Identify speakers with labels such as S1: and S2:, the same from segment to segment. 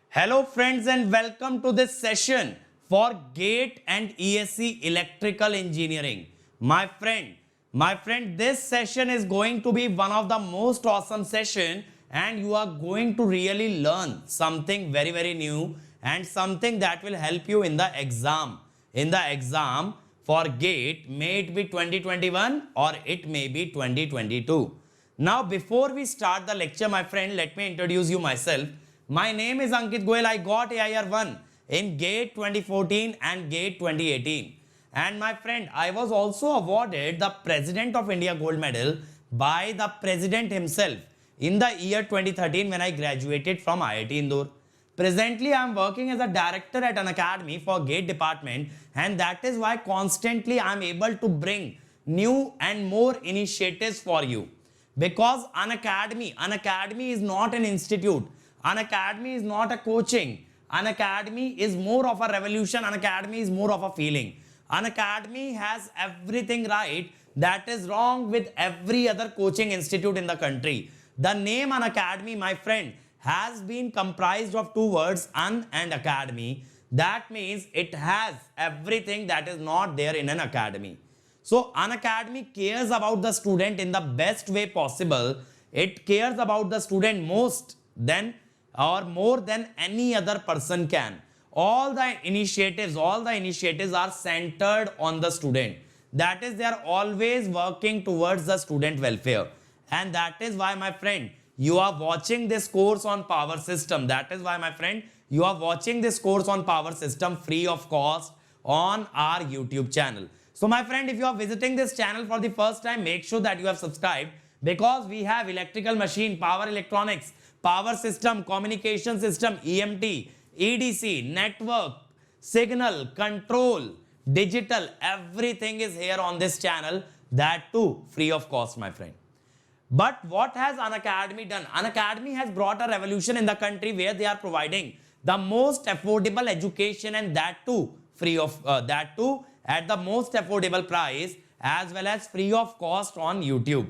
S1: Hello friends and welcome to this session for GATE and ESC Electrical Engineering. My friend, this session is going to be one of the most awesome session and you are going to really learn something very new and something that will help you in the exam. In the exam for GATE, may it be 2021 or it may be 2022. Now, before we start the lecture, my friend, let me introduce you myself. My name is Ankit Goyal. I got AIR 1 in GATE 2014 and GATE 2018. And my friend, I was also awarded the President of India Gold Medal by the President himself in the year 2013 when I graduated from IIT Indore. Presently, I am working as a director at an academy for GATE department, and that is why constantly I am able to bring new and more initiatives for you. Because an academy is not an institute. An academy is not a coaching. An academy is more of a revolution. An academy is more of a feeling. An academy has everything right that is wrong with every other coaching institute in the country. The name an academy, my friend, has been comprised of two words, an and academy. That means it has everything that is not there in an academy. So an academy cares about the student in the best way possible. It cares about the student most than or more than any other person can. All the initiatives are centered on the student. That is, they are always working towards the student welfare. And that is why, my friend, you are watching this course on power system. That is why, my friend, you are watching this course on power system free of cost on our YouTube channel. So my friend, if you are visiting this channel for the first time, make sure that you have subscribed, because we have electrical machine, power electronics, power system, communication system, EMT, EDC, network, signal, control, digital, everything is here on this channel, that too free of cost, my friend. But what has Unacademy done? Unacademy has brought a revolution in the country where they are providing the most affordable education, and that too free of that too at the most affordable price as well as free of cost on YouTube.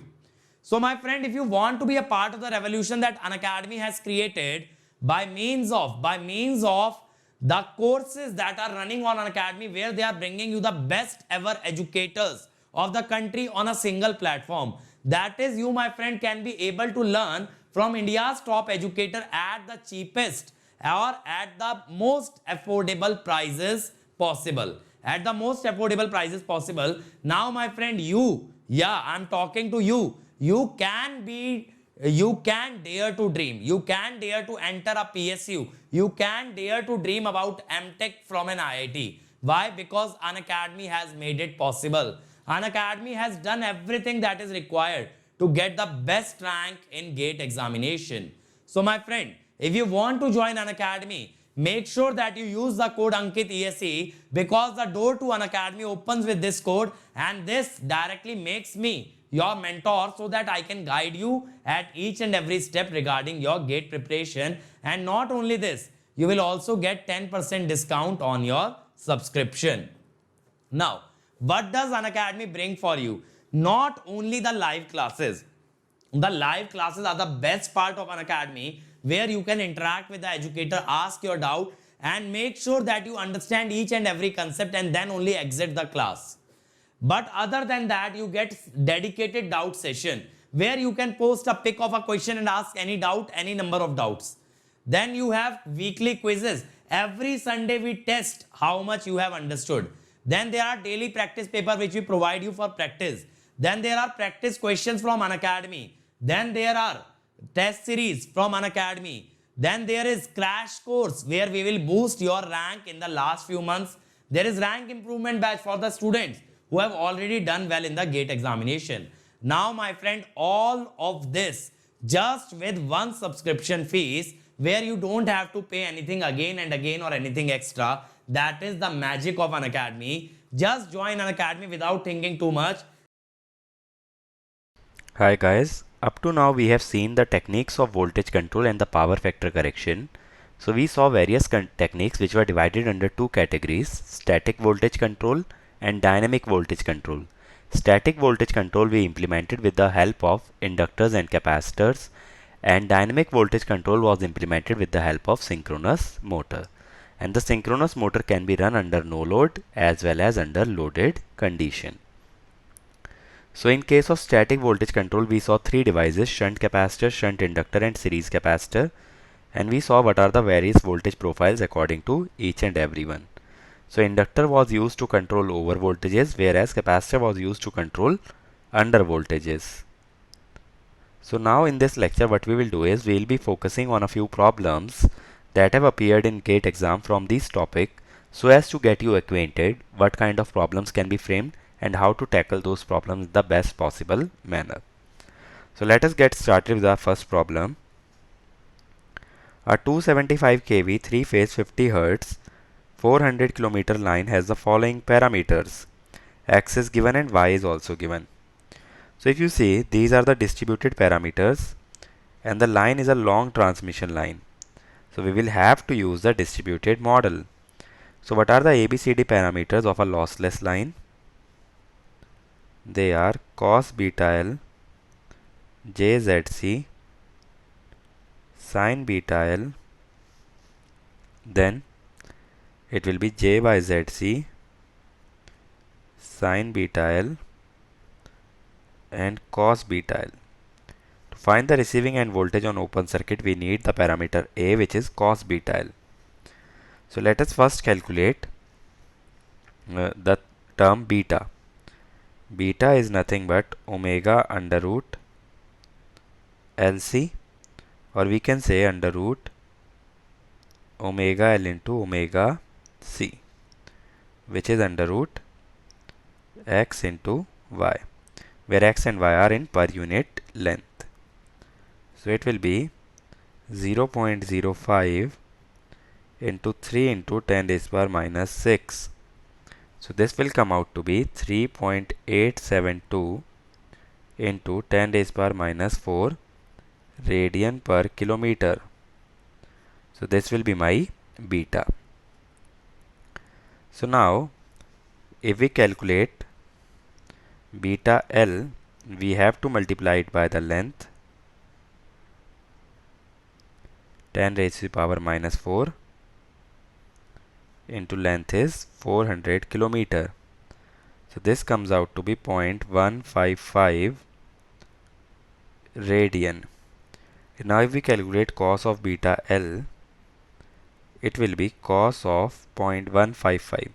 S1: So my friend, if you want to be a part of the revolution that Unacademy has created by means of the courses that are running on Unacademy, where they are bringing you the best ever educators of the country on a single platform. That is, you, my friend, can be able to learn from India's top educator at the cheapest or at the most affordable prices possible. At the most affordable prices possible. Now, my friend, I'm talking to you. You can dare to dream. You can dare to enter a PSU. You can dare to dream about MTech from an IIT. Why? Because Unacademy has made it possible. Unacademy has done everything that is required to get the best rank in GATE examination. So my friend, if you want to join Unacademy, make sure that you use the code Ankit ESE, because the door to Unacademy opens with this code, and this directly makes me your mentor so that I can guide you at each and every step regarding your GATE preparation. And not only this, you will also get 10% discount on your subscription. Now, what does Unacademy bring for you? Not only the live classes. The live classes are the best part of Unacademy, where you can interact with the educator, ask your doubt, and make sure that you understand each and every concept and then only exit the class. But other than that, you get dedicated doubt session, where you can post a pic of a question and ask any doubt, any number of doubts. Then you have weekly quizzes. Every Sunday we test how much you have understood. Then there are daily practice paper which we provide you for practice. Then there are practice questions from Unacademy. Then there are test series from Unacademy. Then there is crash course where we will boost your rank in the last few months. There is rank improvement batch for the students who have already done well in the GATE examination. Now, my friend, all of this just with one subscription fees, where you don't have to pay anything again and again or anything extra. That is the magic of Unacademy. Just join Unacademy without thinking too much.
S2: Hi guys, up to now we have seen the techniques of voltage control and the power factor correction. So we saw various techniques which were divided under two categories: static voltage control and dynamic voltage control. Static voltage control we implemented with the help of inductors and capacitors, and dynamic voltage control was implemented with the help of synchronous motor. And the synchronous motor can be run under no load as well as under loaded condition. So in case of static voltage control, we saw three devices: shunt capacitor, shunt inductor and series capacitor. And we saw what are the various voltage profiles according to each and every one. So inductor was used to control over voltages, whereas capacitor was used to control under voltages. So now in this lecture what we will do is we will be focusing on a few problems that have appeared in GATE exam from this topic, so as to get you acquainted what kind of problems can be framed and how to tackle those problems in the best possible manner. So let us get started with our first problem. A 275 kV 3-phase 50 Hz 400 km line has the following parameters. X is given and Y is also given. So if you see, these are the distributed parameters and the line is a long transmission line. So we will have to use the distributed model. So what are the ABCD parameters of a lossless line? They are cos beta L, JZC, sin beta L, then it will be J by ZC, sin beta L and cos beta L. To find the receiving end voltage on open circuit, we need the parameter A, which is cos beta L. So let us first calculate the term beta. Beta is nothing but omega under root LC, or we can say under root omega L into omega C, which is under root X into Y, where X and Y are in per unit length. So it will be 0.05 into 3 into 10 raised power minus 6. So this will come out to be 3.872 into 10 raised power minus 4 radian per kilometer. So this will be my beta. So now if we calculate beta L, we have to multiply it by the length 10 raised to the power minus 4 into length is 400 kilometer. So this comes out to be 0.155 radian. Now if we calculate cos of beta L, it will be cos of 0.155.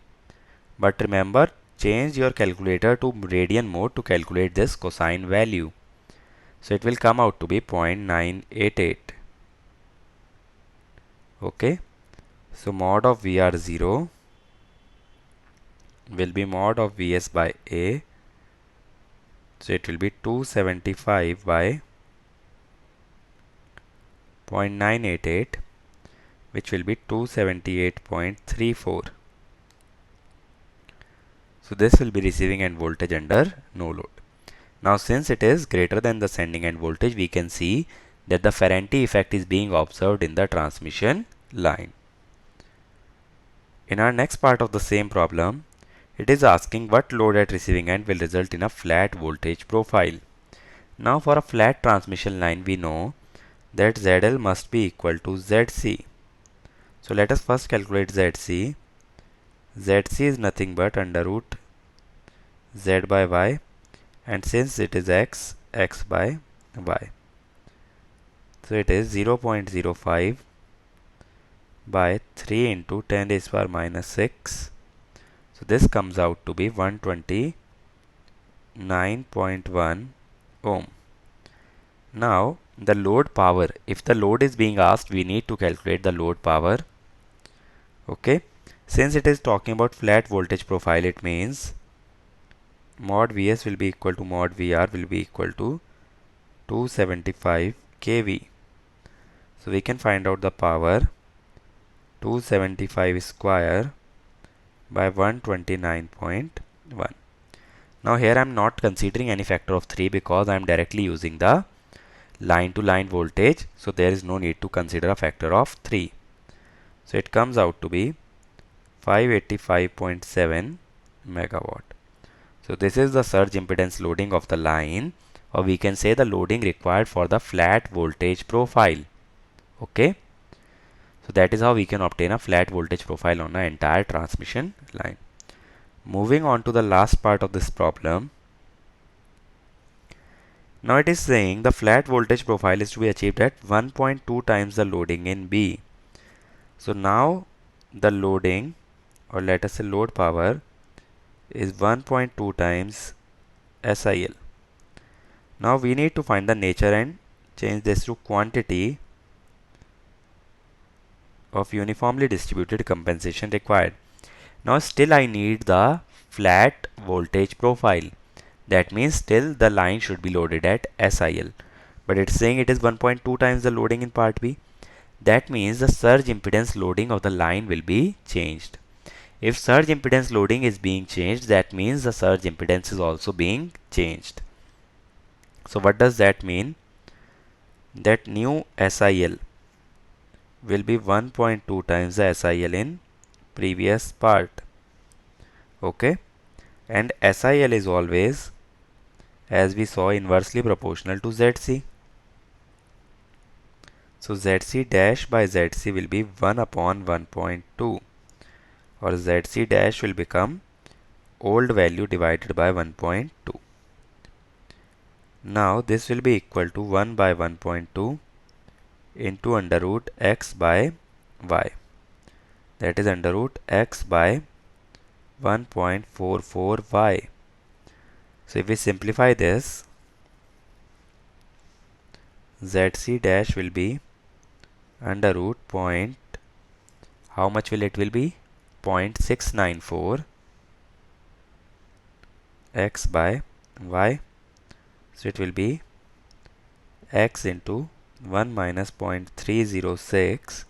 S2: But remember, change your calculator to radian mode to calculate this cosine value. So it will come out to be 0.988. Okay. So mod of VR0 will be mod of Vs by A. So it will be 275 by 0.988, which will be 278.34. So this will be receiving end voltage under no load. Now since it is greater than the sending end voltage, we can see that the Ferranti effect is being observed in the transmission line. In our next part of the same problem, it is asking what load at receiving end will result in a flat voltage profile. Now for a flat transmission line, we know that ZL must be equal to ZC. So let us first calculate ZC. ZC is nothing but under root Z by Y, and since it is X, X by Y. So it is 0.05 by 3 into 10 raised power minus 6. So this comes out to be 129.1 ohm. Now the load power, if the load is being asked, we need to calculate the load power. Okay, since it is talking about flat voltage profile, it means mod Vs will be equal to mod Vr will be equal to 275 kV. So we can find out the power 275 square by 129.1. Now here I am not considering any factor of 3 because I am directly using the line to line voltage, so there is no need to consider a factor of 3. So it comes out to be 585.7 megawatt. So this is the surge impedance loading of the line or we can say the loading required for the flat voltage profile. Okay, so that is how we can obtain a flat voltage profile on an entire transmission line. Moving on to the last part of this problem. Now it is saying the flat voltage profile is to be achieved at 1.2 times the loading in B. So now the loading, or let us say load power, is 1.2 times SIL. Now we need to find the nature and change this to quantity of uniformly distributed compensation required. Now still I need the flat voltage profile. That means still the line should be loaded at SIL. But it's saying it is 1.2 times the loading in part B. That means the surge impedance loading of the line will be changed. If surge impedance loading is being changed, that means the surge impedance is also being changed. So what does that mean? That new SIL will be 1.2 times the SIL in previous part. Okay, and SIL is always, as we saw, inversely proportional to ZC. So ZC dash by ZC will be 1 upon 1.2, or ZC dash will become old value divided by 1.2. Now this will be equal to 1 by 1.2 into under root x by y. That is under root x by 1.44y. So if we simplify this, ZC dash will be under root point, how much will it will be? 0.694 x by y. So it will be x into 1 minus 0.306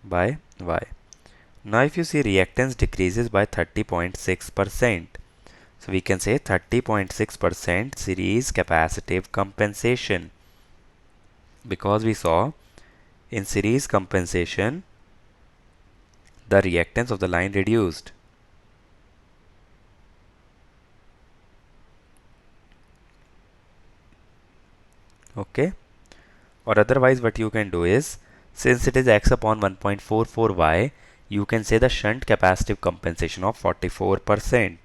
S2: by y. Now if you see, reactance decreases by 30.6%. So we can say 30.6% series capacitive compensation, because we saw in series compensation the reactance of the line reduced. Okay, or otherwise what you can do is, since it is x upon 1.44y, you can say the shunt capacitive compensation of 44%.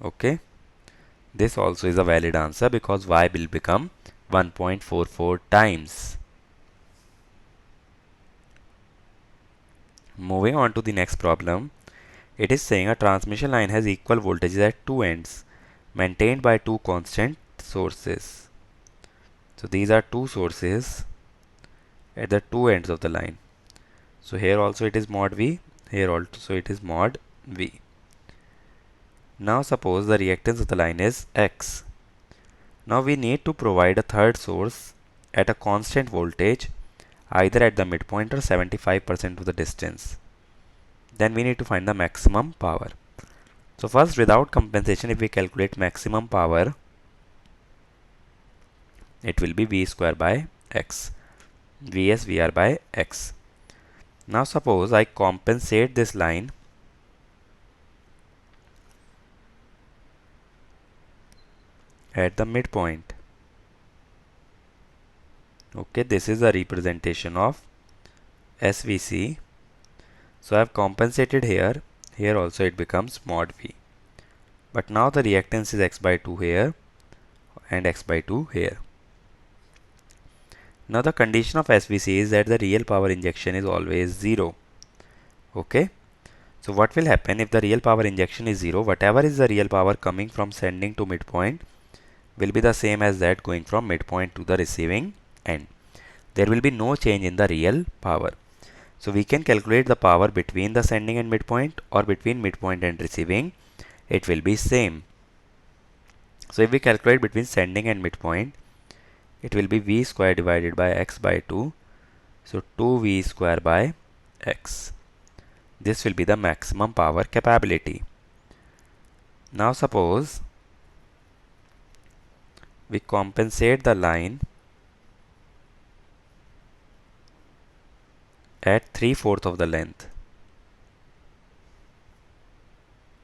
S2: Okay, this also is a valid answer because y will become 1.44 times. Moving on to the next problem. It is saying a transmission line has equal voltages at two ends, maintained by two constant sources. So these are two sources at the two ends of the line. So here also it is mod V, here also it is mod V. Now suppose the reactance of the line is X. Now we need to provide a third source at a constant voltage, either at the midpoint or 75% of the distance. Then we need to find the maximum power. So first, without compensation, if we calculate maximum power, it will be V square by X, Vs VR by X. Now suppose I compensate this line at the midpoint. Okay, this is a representation of SVC. So I have compensated here. Here also it becomes mod V. But now the reactance is x by 2 here and x by 2 here. Now the condition of SVC is that the real power injection is always 0. Okay. So what will happen if the real power injection is 0? Whatever is the real power coming from sending to midpoint will be the same as that going from midpoint to the receiving end. There will be no change in the real power. So we can calculate the power between the sending and midpoint, or between midpoint and receiving. It will be same. So if we calculate between sending and midpoint, it will be V square divided by X by 2. So 2V square by X. This will be the maximum power capability. Now suppose we compensate the line at 3/4 of the length.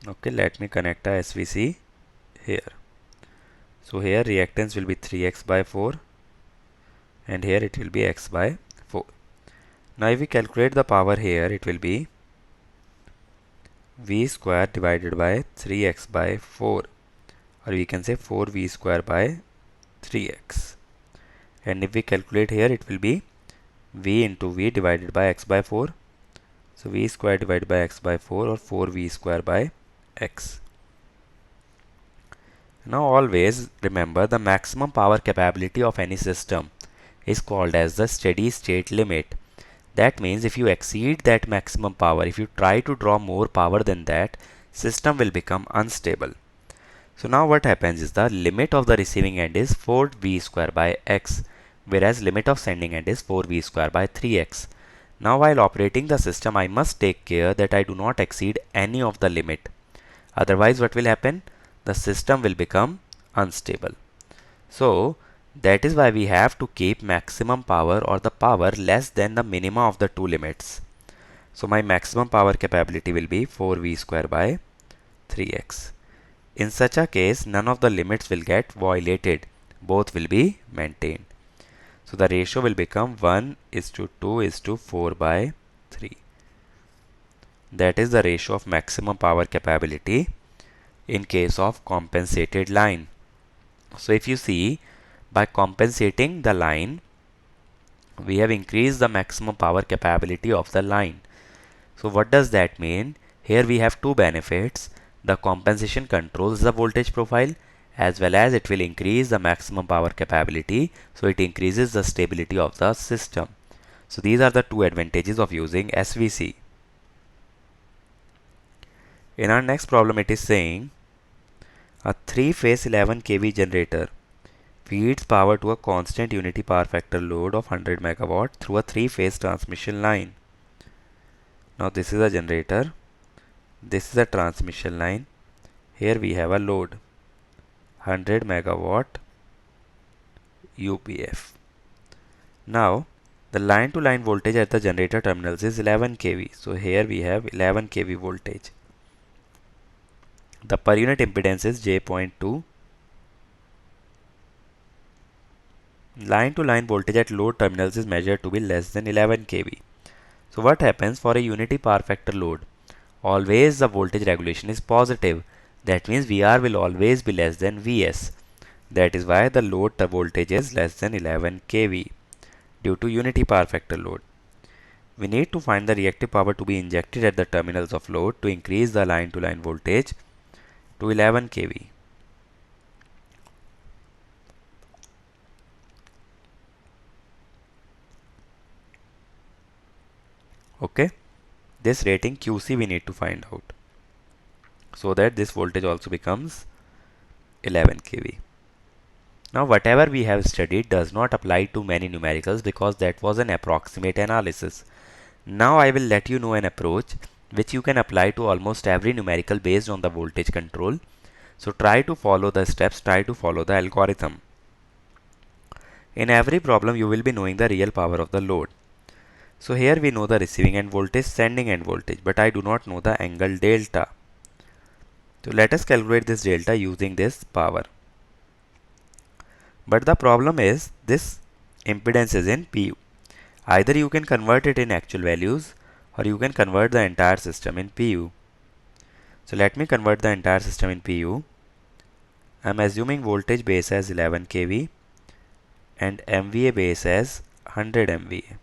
S2: Okay, let me connect a SVC here. So here reactance will be 3x by 4 and here it will be x by 4. Now if we calculate the power here, it will be v square divided by 3x by 4, or we can say 4v square by 3x. And if we calculate here, it will be v into v divided by x by 4. So v square divided by x by 4, or 4v square by x. Now always remember, the maximum power capability of any system is called as the steady state limit. That means if you exceed that maximum power, if you try to draw more power than that, system will become unstable. So now what happens is the limit of the receiving end is 4v square by x, whereas limit of sending end is 4v square by 3x. Now while operating the system, I must take care that I do not exceed any of the limit. Otherwise what will happen? The system will become unstable. So that is why we have to keep maximum power or the power less than the minima of the two limits. So my maximum power capability will be 4v square by 3x. In such a case, none of the limits will get violated. Both will be maintained. So the ratio will become 1:2:4 by 3. That is the ratio of maximum power capability in case of compensated line. So if you see, by compensating the line, we have increased the maximum power capability of the line. So what does that mean? Here we have two benefits. The compensation controls the voltage profile, as well as it will increase the maximum power capability, so it increases the stability of the system. So these are the two advantages of using SVC. In our next problem, it is saying a 3-phase 11 kV generator feeds power to a constant unity power factor load of 100 megawatt through a 3-phase transmission line. Now this is a generator, this is a transmission line. Here we have a load 100 megawatt UPF. Now the line to line voltage at the generator terminals is 11 kV. So here we have 11 kV voltage. The per unit impedance is J.2. Line to line voltage at load terminals is measured to be less than 11 kV. So what happens for a unity power factor load? Always the voltage regulation is positive. That means VR will always be less than Vs. That is why the load voltage is less than 11 kV due to unity power factor load. We need to find the reactive power to be injected at the terminals of load to increase the line to line voltage to 11 kV. Okay, this rating QC we need to find out, so that this voltage also becomes 11 kV. Now whatever we have studied does not apply to many numericals because that was an approximate analysis. Now I will let you know an approach which you can apply to almost every numerical based on the voltage control. So try to follow the steps, try to follow the algorithm. In every problem you will be knowing the real power of the load. So here we know the receiving end voltage, sending end voltage, but I do not know the angle delta. So let us calculate this delta using this power. But the problem is this impedance is in PU. Either you can convert it in actual values or you can convert the entire system in PU. So let me convert the entire system in PU. I am assuming voltage base as 11 kV and MVA base as 100 MVA.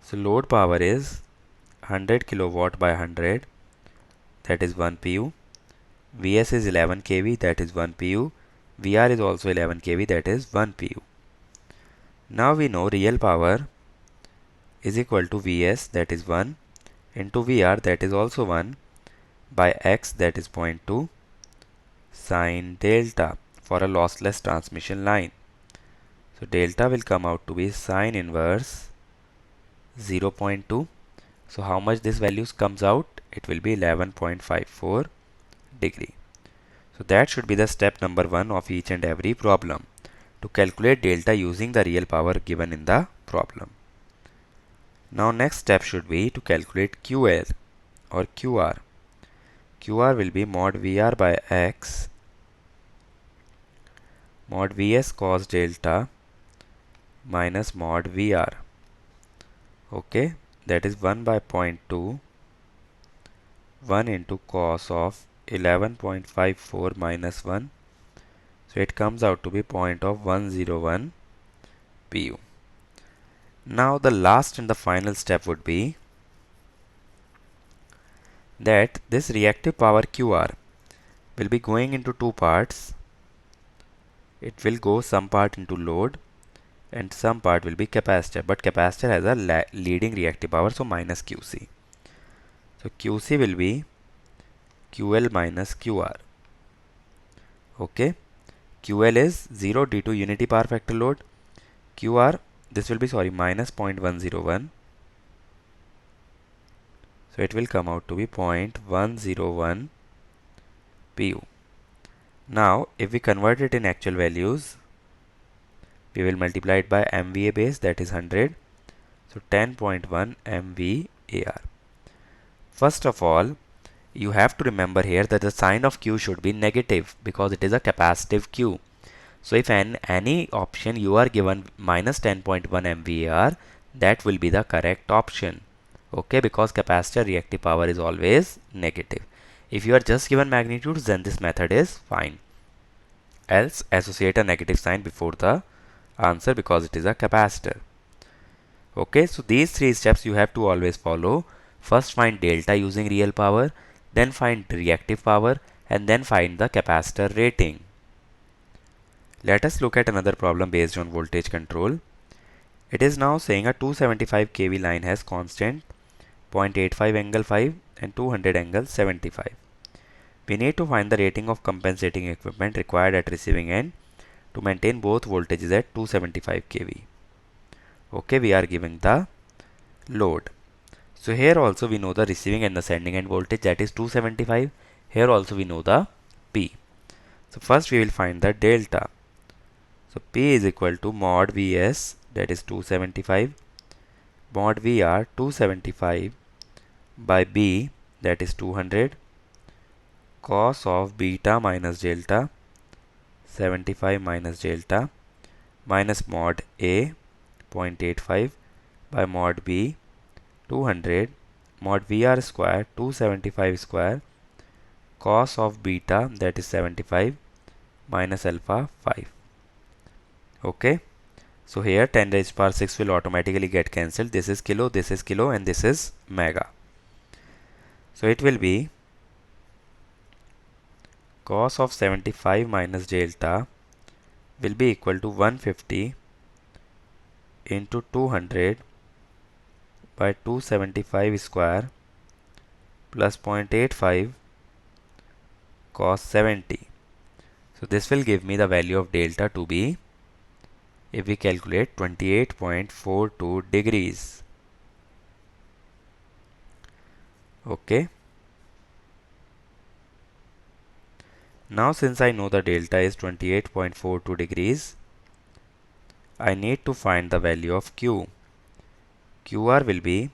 S2: So load power is 100 kilowatt by 100, that is 1 PU. Vs is 11 kV, that is 1 PU. Vr is also 11 kV, that is 1 PU. Now we know real power is equal to Vs, that is 1, into Vr, that is also 1, by X, that is 0.2, sine delta for a lossless transmission line. So delta will come out to be sine inverse 0.2. So how much this values comes out? It will be 11.54 degree. So that should be the step number 1 of each and every problem, to calculate delta using the real power given in the problem. Now next step should be to calculate QL. or QR. QR will be mod VR by X mod Vs cos delta minus mod VR. Okay, that is 1 by 0.2, 1 into cos of 11.54 minus 1. So it comes out to be 0.101 pu. Now the last and the final step would be that this reactive power QR will be going into two parts. It will go some part into load and some part will be capacitor, but capacitor has a leading reactive power, so minus QC. So QC will be QL minus QR. Okay, QL is 0 due to unity power factor load. QR, this will be minus 0.101. So it will come out to be 0.101 pu. Now if we convert it in actual values, we will multiply it by MVA base, that is 100. So 10.1 MVAR. First of all, you have to remember here that the sign of Q should be negative because it is a capacitive Q. So if in any option you are given minus 10.1 MVAR, that will be the correct option. Okay, because capacitor reactive power is always negative. If you are just given magnitudes, then this method is fine. Else associate a negative sign before the answer because it is a capacitor. Okay, so these three steps you have to always follow. First find delta using real power, then find reactive power, and then find the capacitor rating. Let us look at another problem based on voltage control. It is now saying a 275 kV line has constant 0.85 angle 5 and 200 angle 75. We need to find the rating of compensating equipment required at receiving end to maintain both voltages at 275 kV. Okay, we are giving the load. So here also we know the receiving and the sending end voltage, that is 275. Here also we know the P. So first we will find the delta. So P is equal to mod Vs, that is 275, mod Vr 275 by B, that is 200, cos of beta minus delta 75 minus delta minus mod A 0.85 by mod B 200 mod Vr square 275 square cos of beta, that is 75 minus alpha 5. Okay, so here 10 raised to power 6 will automatically get cancelled. This is kilo, and this is mega. So it will be cos of 75 minus delta will be equal to 150 into 200 by 275 square plus 0.85 cos 70. So this will give me the value of delta to be, if we calculate, 28.42 degrees. Okay. Now since I know the delta is 28.42 degrees, I need to find the value of Q. QR will be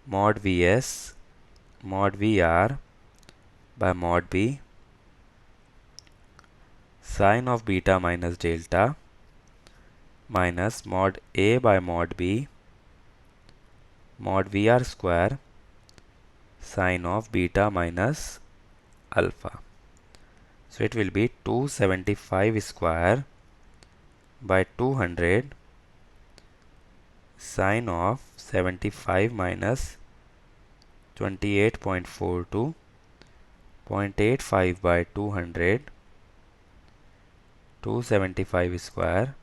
S2: mod Vs mod Vr by mod B sine of beta minus delta minus mod A by mod B mod Vr square sine of beta minus alpha. So it will be 275 square by 200 sine of 75 minus 28.42 0.85 by 200 275 square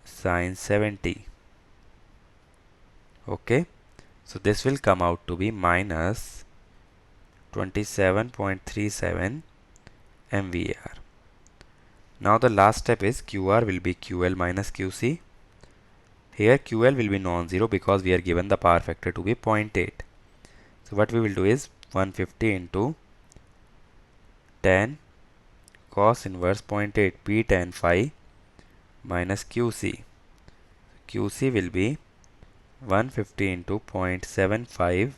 S2: sine 70. Okay, so this will come out to be minus 27.37 MVAR. Now the last step is QR will be QL minus QC. Here QL will be non-zero because we are given the power factor to be 0.8. So what we will do is 150 into 10 cos inverse 0.8 P tan phi minus QC. QC will be 150 into 0.75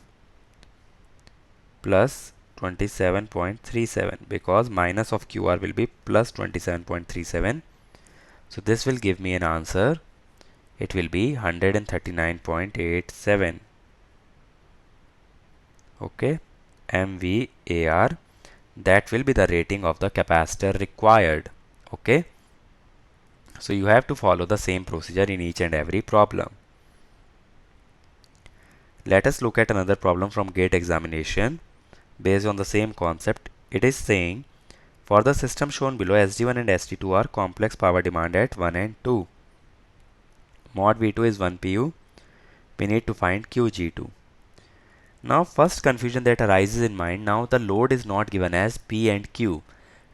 S2: plus 27.37 because minus of QR will be plus 27.37. So this will give me an answer. It will be 139.87. Okay, MVAR. That will be the rating of the capacitor required. Okay, so you have to follow the same procedure in each and every problem. Let us look at another problem from GATE examination based on the same concept. It is saying for the system shown below, SD1 and SD2 are complex power demand at 1 and 2. Mod V2 is 1 pu. We need to find QG2. Now first confusion that arises in mind, now the load is not given as P and Q,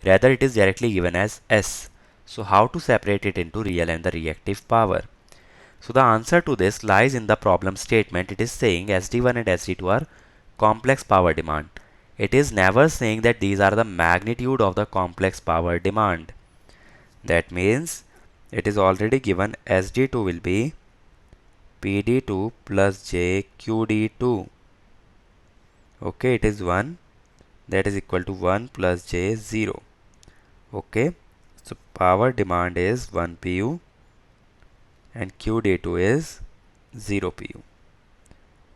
S2: rather it is directly given as S. So how to separate it into real and the reactive power? So the answer to this lies in the problem statement. It is saying SD1 and SD2 are complex power demand. It is never saying that these are the magnitude of the complex power demand. That means it is already given SD2 will be PD2 plus J QD2. Okay, it is 1, that is equal to 1 plus J 0. Okay, so power demand is 1 pu and QD2 is 0 pu.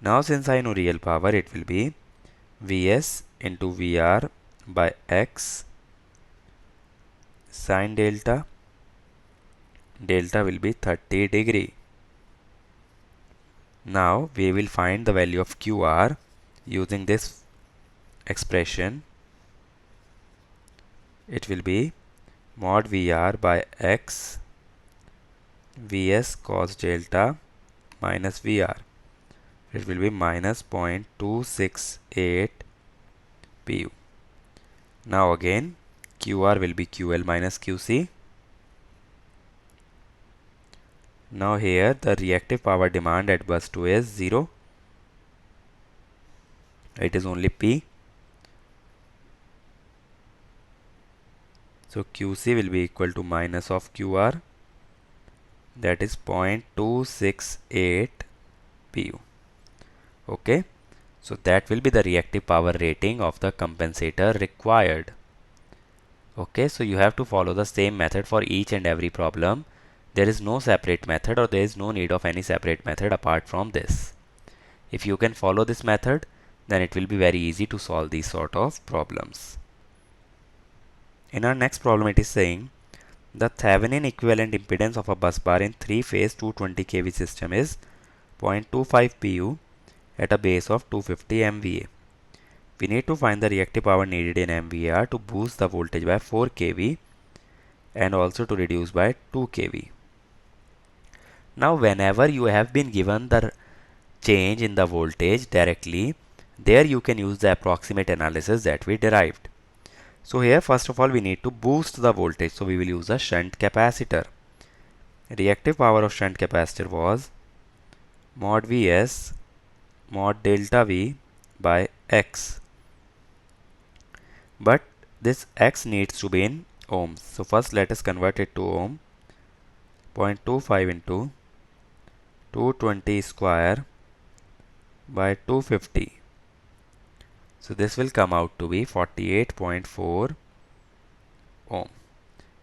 S2: Now since I know real power, it will be Vs into Vr by X sine delta. Delta will be 30 degree. Now we will find the value of QR using this expression. It will be mod Vr by X Vs cos delta minus Vr. It will be minus 0.268 pu. Now again QR will be QL minus QC. Now here the reactive power demand at bus 2 is 0. It is only P. So QC will be equal to minus of QR, that is 0.268 pu. Okay, so that will be the reactive power rating of the compensator required. Okay, so you have to follow the same method for each and every problem. There is no separate method, or there is no need of any separate method apart from this. If you can follow this method, then it will be very easy to solve these sort of problems. In our next problem, it is saying the Thevenin equivalent impedance of a bus bar in 3-phase 220 kV system is 0.25 pu at a base of 250 MVA. We need to find the reactive power needed in MVAR to boost the voltage by 4 kV and also to reduce by 2 kV. Now whenever you have been given the change in the voltage directly, there you can use the approximate analysis that we derived. So here first of all we need to boost the voltage, so we will use a shunt capacitor. Reactive power of shunt capacitor was mod Vs mod delta V by X, but this X needs to be in ohms. So first let us convert it to ohm. 0.25 into 220 square by 250. So this will come out to be 48.4 ohm.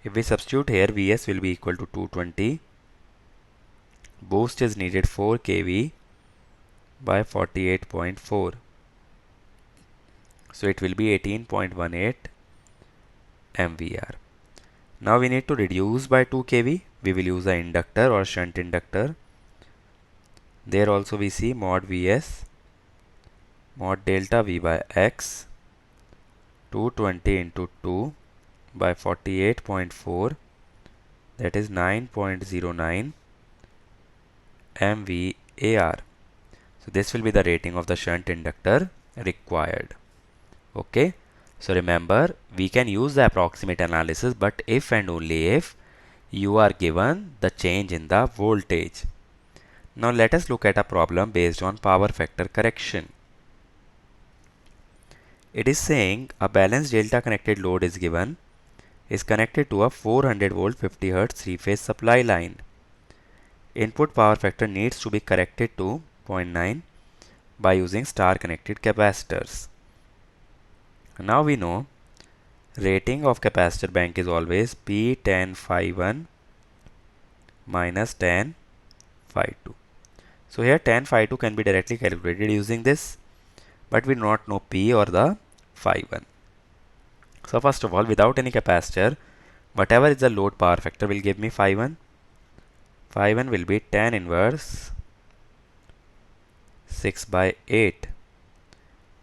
S2: If we substitute here, Vs will be equal to 220. Boost is needed 4 kV by 48.4. So it will be 18.18 MVR. Now we need to reduce by 2 kV. We will use an inductor or shunt inductor. There also we see mod Vs mod delta V by X 220 into 2 by 48.4, that is 9.09 MVAR. So this will be the rating of the shunt inductor required. Okay, so remember we can use the approximate analysis, but if and only if you are given the change in the voltage. Now let us look at a problem based on power factor correction. It is saying a balanced delta connected load is given, is connected to a 400 volt 50 Hz 3-phase supply line. Input power factor needs to be corrected to 0.9 by using star connected capacitors. Now we know rating of capacitor bank is always P 10 phi 1 minus 10 phi 2. So here 10 phi 2 can be directly calculated using this, but we do not know P or the phi 1. So first of all, without any capacitor, whatever is the load power factor will give me phi 1. Phi 1 will be tan inverse 6 by 8.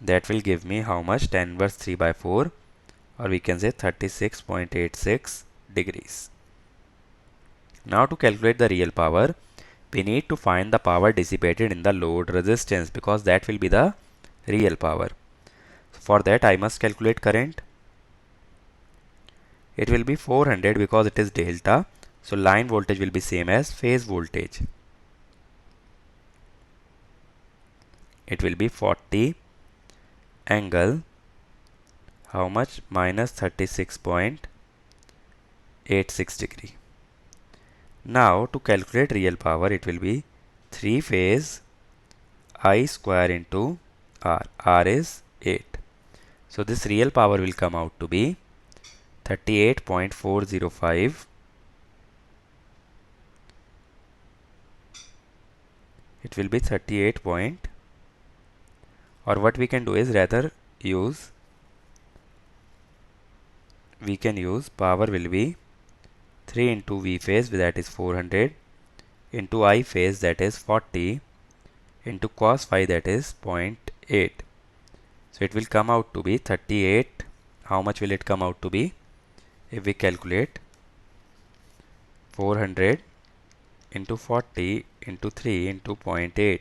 S2: That will give me how much? Tan inverse 3 by 4, or we can say 36.86 degrees. Now to calculate the real power, we need to find the power dissipated in the load resistance, because that will be the real power. So for that I must calculate current. It will be 400 because it is delta. So line voltage will be same as phase voltage. It will be 40 angle how much? Minus 36.86 degree. Now to calculate real power, it will be 3 phase I square into R. R is 8. So this real power will come out to be 38.405. It will be 38 point, or what we can do is rather use, we can use power will be 3 into V phase, that is 400, into I phase, that is 40, into cos phi, that is 0.8. So it will come out to be 38. How much will it come out to be? If we calculate 400 into 40 into 3 into 0.8,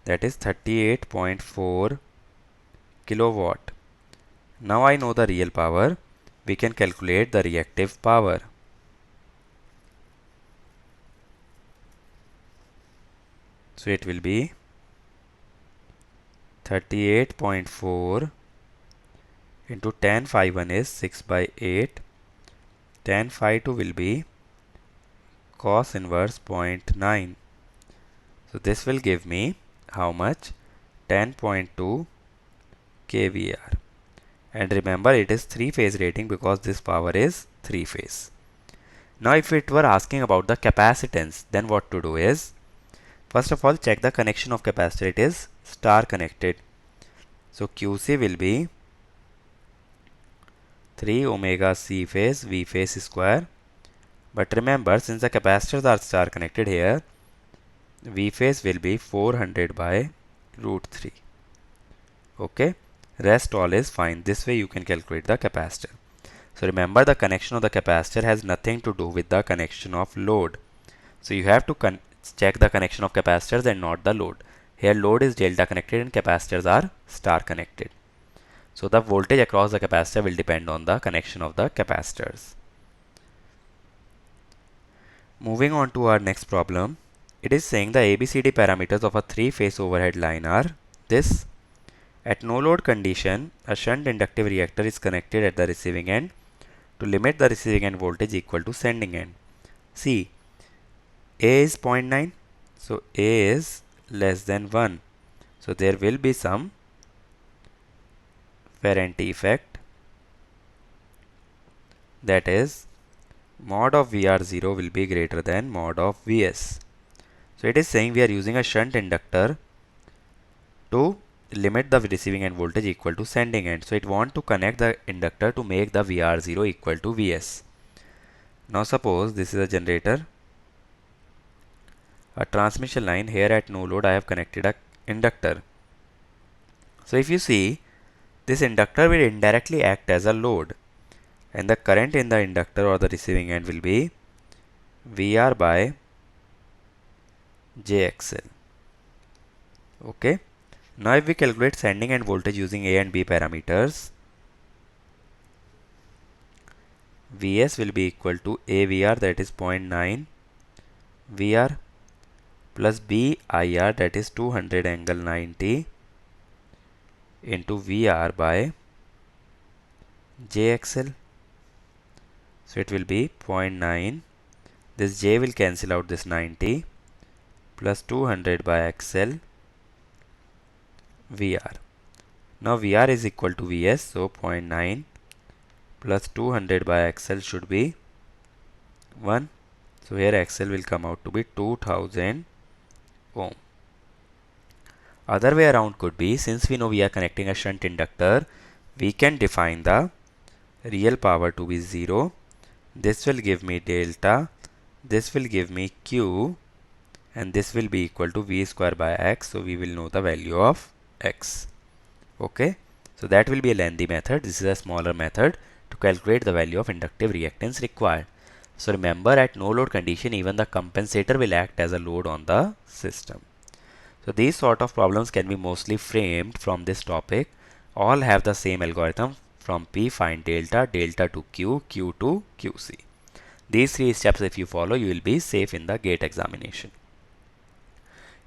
S2: that is 38.4 kilowatt. Now I know the real power. We can calculate the reactive power. So it will be 38.4 into tan phi 1 is 6 by 8. Tan phi 2 will be cos inverse 0.9. So this will give me how much? 10.2 kVAR. And remember, it is 3-phase rating because this power is 3-phase. Now if it were asking about the capacitance, then what to do is, first of all, check the connection of capacitor. It is star connected. So QC will be 3 omega C phase V phase square. But remember, since the capacitors are star connected here, V phase will be 400 by root 3. Okay. Rest all is fine. This way you can calculate the capacitor. So remember, the connection of the capacitor has nothing to do with the connection of load. So you have to check the connection of capacitors and not the load. Here load is delta connected and capacitors are star connected. So the voltage across the capacitor will depend on the connection of the capacitors. Moving on to our next problem. It is saying the ABCD parameters of a 3-phase overhead line are this. At no load condition, a shunt inductive reactor is connected at the receiving end to limit the receiving end voltage equal to sending end. See, A is 0.9, so A is less than 1. So there will be some Ferranti effect, that is mod of VR0 will be greater than mod of Vs. So it is saying we are using a shunt inductor to limit the receiving end voltage equal to sending end. So it want to connect the inductor to make the VR0 equal to Vs. Now suppose this is a generator, a transmission line. Here at no load I have connected a inductor. So if you see, this inductor will indirectly act as a load, and the current in the inductor or the receiving end will be VR by JXL. Okay. Now if we calculate sending end voltage using A and B parameters, Vs will be equal to AVR, that is 0.9 VR, plus BIR, that is 200 angle 90, into VR by JXL. So it will be 0.9. This J will cancel out this 90, plus 200 by XL VR. Now VR is equal to Vs, so 0.9 plus 200 by XL should be 1. So here XL will come out to be 2000 ohm. Other way around could be, since we know we are connecting a shunt inductor, we can define the real power to be 0. This will give me delta, this will give me Q, and this will be equal to V square by X. So we will know the value of X. Okay, so that will be a lengthy method. This is a smaller method to calculate the value of inductive reactance required. So remember, at no load condition, even the compensator will act as a load on the system. So these sort of problems can be mostly framed from this topic. All have the same algorithm: from P find delta, delta to Q, Q to QC. These 3 steps if you follow, you will be safe in the GATE examination.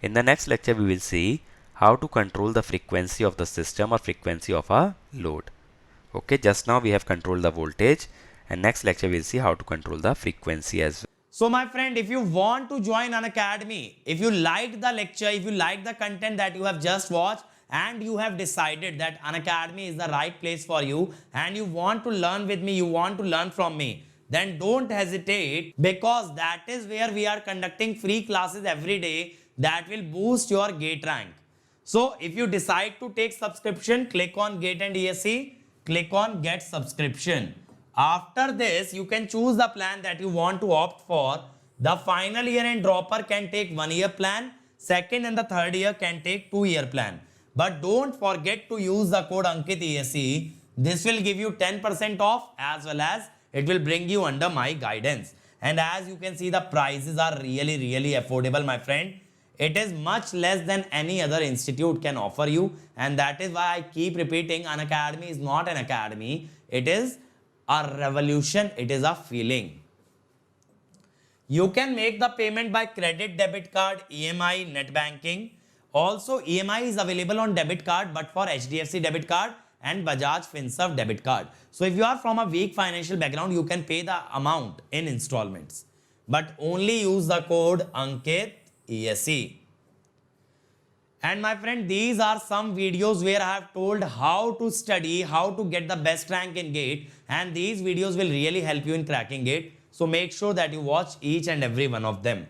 S2: In the next lecture, we will see how to control the frequency of the system or frequency of a load. Okay, just now we have controlled the voltage, and next lecture we will see how to control the frequency as well.
S1: So my friend, if you want to join Unacademy, if you liked the lecture, if you like the content that you have just watched, and you have decided that Unacademy is the right place for you, and you want to learn with me, you want to learn from me, then don't hesitate, because that is where we are conducting free classes every day that will boost your GATE rank. So if you decide to take subscription, click on GATE and ESE, click on get subscription. After this, you can choose the plan that you want to opt for. The final year and dropper can take 1 year plan. Second and the third year can take 2 year plan. But don't forget to use the code Ankit ESE. This will give you 10% off, as well as it will bring you under my guidance. And as you can see, the prices are really affordable, my friend. It is much less than any other institute can offer you, and that is why I keep repeating, Unacademy is not an academy. It is a revolution. It is a feeling. You can make the payment by credit, debit card, EMI, net banking. Also, EMI is available on debit card, but for HDFC debit card and Bajaj Finserv debit card. So if you are from a weak financial background, you can pay the amount in installments, but only use the code Ankit ESE. And my friend, these are some videos where I have told how to study, how to get the best rank in GATE, and these videos will really help you in cracking GATE. So make sure that you watch each and every one of them.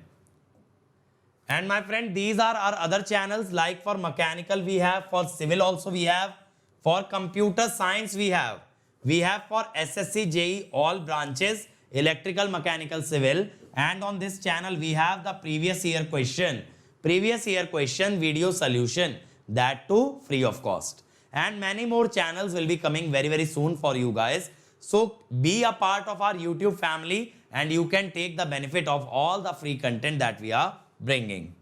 S1: And my friend, these are our other channels, like for mechanical we have, for civil also we have, for computer science we have for SSC, JEE, all branches, electrical, mechanical, civil. And on this channel we have the previous year question video solution, that too free of cost. And many more channels will be coming very soon for you guys. So be a part of our YouTube family, and you can take the benefit of all the free content that we are bringing.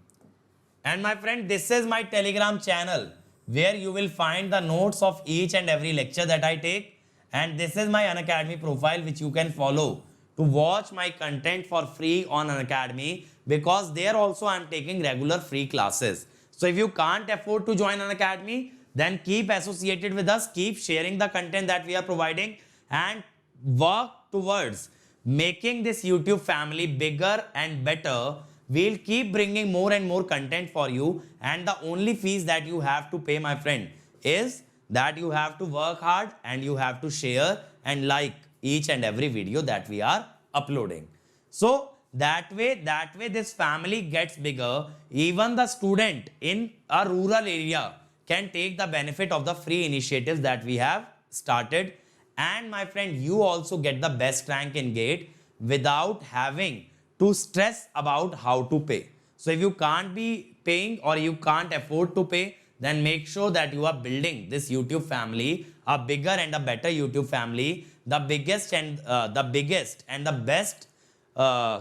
S1: And my friend, this is my Telegram channel, where you will find the notes of each and every lecture that I take. And this is my Unacademy profile, which you can follow to watch my content for free on Unacademy, because there also I am taking regular free classes. So if you can't afford to join Unacademy, then keep associated with us, keep sharing the content that we are providing, and work towards making this YouTube family bigger and better. We'll keep bringing more and more content for you, and the only fees that you have to pay, my friend, is that you have to work hard and you have to share and like each and every video that we are uploading. So that way this family gets bigger. Even the student in a rural area can take the benefit of the free initiatives that we have started. And my friend, you also get the best rank in GATE without having to stress about how to pay. So if you can't be paying or you can't afford to pay, then make sure that you are building this YouTube family, a bigger and a better YouTube family, the biggest and the best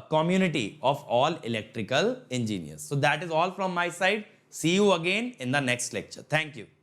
S1: community of all electrical engineers. So that is all from my side. See you again in the next lecture. Thank you.